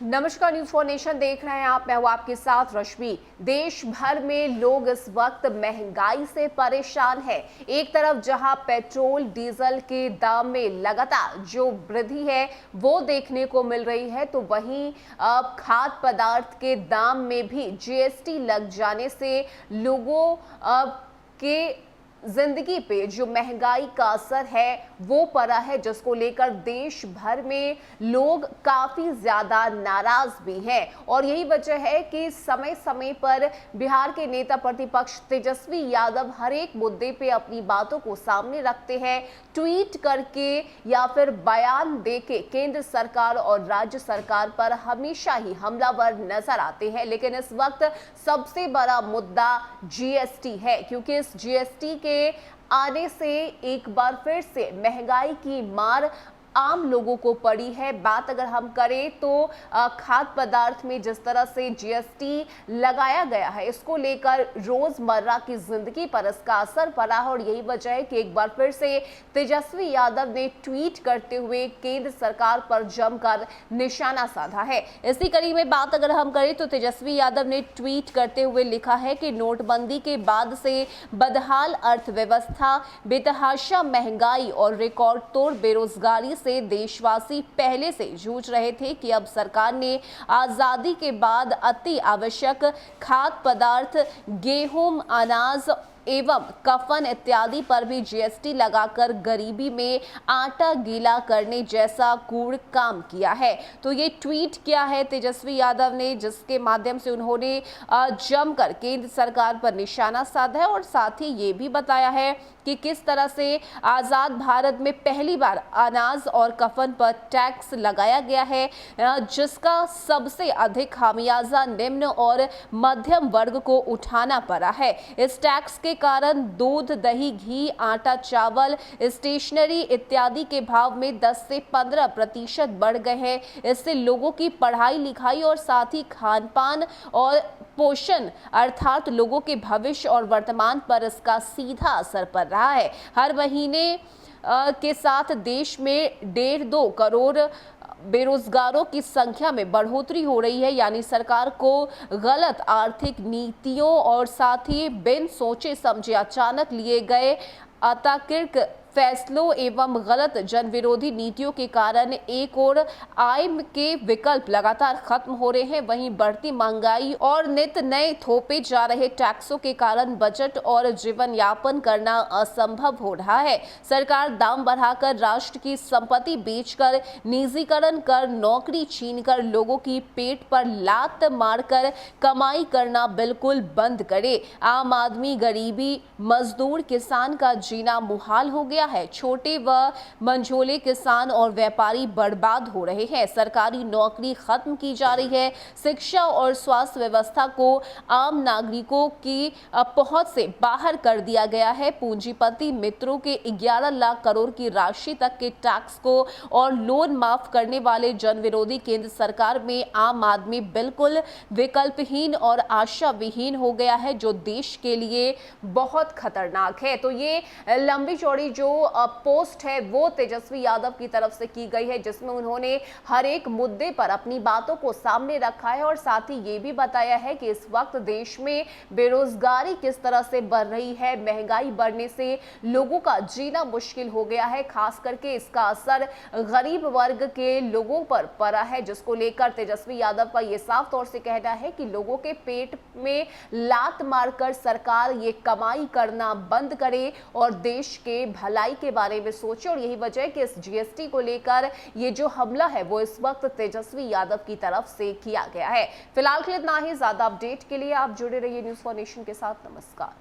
नमस्कार, news for nation देख रहे हैं आप। मैं हूं आपके साथ रश्मि। देश भर में लोग इस वक्त महंगाई से परेशान हैं। एक तरफ जहां पेट्रोल डीजल के दाम में लगातार जो वृद्धि है वो देखने को मिल रही है, तो वहीं अब खाद्य पदार्थ के दाम में भी जीएसटी लग जाने से लोगों के जिंदगी पे जो महंगाई का असर है वो पड़ा है, जिसको लेकर देश भर में लोग काफी ज्यादा नाराज भी हैं। और यही वजह है कि समय समय पर बिहार के नेता प्रतिपक्ष तेजस्वी यादव हर एक मुद्दे पे अपनी बातों को सामने रखते हैं, ट्वीट करके या फिर बयान देके केंद्र सरकार और राज्य सरकार पर हमेशा ही हमलावर नजर आते हैं। लेकिन इस वक्त सबसे बड़ा मुद्दा जीएसटी है, क्योंकि इस जीएसटी के आने से एक बार फिर से महंगाई की मार आम लोगों को पड़ी है। बात अगर हम करें तो खाद्य पदार्थ में जिस तरह से जीएसटी लगाया गया है, इसको लेकर रोजमर्रा की जिंदगी पर इसका असर पड़ा है। और यही वजह है कि एक बार फिर से तेजस्वी यादव ने ट्वीट करते हुए केंद्र सरकार पर जमकर निशाना साधा है। इसी कड़ी में बात अगर हम करें तो तेजस्वी यादव ने ट्वीट करते हुए लिखा है कि नोटबंदी के बाद से बदहाल अर्थव्यवस्था, बेतहाशा महंगाई और रिकॉर्ड तोड़ बेरोजगारी से देशवासी पहले से जूझ रहे थे कि अब सरकार ने आजादी के बाद अति आवश्यक खाद्य पदार्थ, गेहूं, अनाज एवं कफन इत्यादि पर भी जीएसटी लगाकर गरीबी में आटा गीला करने जैसा क्रूर काम किया है। तो ये ट्वीट किया है तेजस्वी यादव ने, जिसके माध्यम से उन्होंने जमकर केंद्र सरकार पर निशाना साधा है और साथ ही ये भी बताया है कि किस तरह से आजाद भारत में पहली बार अनाज और कफन पर टैक्स लगाया गया है, जिसका सबसे अधिक खामियाजा निम्न और मध्यम वर्ग को उठाना पड़ा है। इस टैक्स के कारण दूध, दही, घी, आटा, चावल, स्टेशनरी इत्यादि के भाव में 10 से 15% बढ़ गए हैं। इससे लोगों की पढ़ाई लिखाई और साथ ही खान पान और पोषण अर्थात लोगों के भविष्य और वर्तमान पर इसका सीधा असर पड़ रहा है। हर महीने के साथ देश में 1.5-2 करोड़ बेरोजगारों की संख्या में बढ़ोतरी हो रही है। यानी सरकार को गलत आर्थिक नीतियों और साथ ही बिन सोचे समझे अचानक लिए गए अतार्किक फैसलों एवं गलत जन विरोधी नीतियों के कारण एक और आय के विकल्प लगातार खत्म हो रहे हैं, वहीं बढ़ती महंगाई और नित नए थोपे जा रहे टैक्सों के कारण बजट और जीवन यापन करना असंभव हो रहा है। सरकार दाम बढ़ाकर, राष्ट्र की संपत्ति बेचकर, निजीकरण कर, नौकरी छीनकर लोगों की पेट पर लात मारकर कमाई करना बिल्कुल बंद करे। आम आदमी, गरीबी, मजदूर, किसान का जीना मुहाल हो गया है। छोटे व मंझोले किसान और व्यापारी बर्बाद हो रहे हैं। सरकारी नौकरी खत्म की जा रही है। शिक्षा और स्वास्थ्य व्यवस्था को आम नागरिकों की पहुंच से बाहर कर दिया गया है। पूंजीपति मित्रों के 11 लाख करोड़ की राशि तक के टैक्स को और लोन माफ करने वाले जन विरोधी केंद्र सरकार में आम आदमी बिल्कुल विकल्पहीन और आशा विहीन हो गया है, जो देश के लिए बहुत खतरनाक है। तो ये लंबी चौड़ी जो पोस्ट है वो तेजस्वी यादव की तरफ से की गई है, जिसमें उन्होंने हर एक मुद्दे पर अपनी बातों को सामने रखा है और साथ ही ये भी बताया है कि इस वक्त देश में बेरोजगारी किस तरह से बढ़ रही है। महंगाई बढ़ने से लोगों का जीना मुश्किल हो गया है। खास करके इसका असर गरीब वर्ग के लोगों पर पड़ा है, जिसको लेकर तेजस्वी यादव का ये साफ तौर से कहना है कि लोगों के पेट में लात मारकर सरकार ये कमाई करना बंद करे और देश के भलाई के बारे में सोचे। और यही वजह है कि इस जीएसटी को लेकर ये जो हमला है वो इस वक्त तेजस्वी यादव की तरफ से किया गया है। फिलहाल के लिए इतना ही। ज्यादा अपडेट के लिए आप जुड़े रहिए न्यूज फॉर नेशन के साथ। नमस्कार।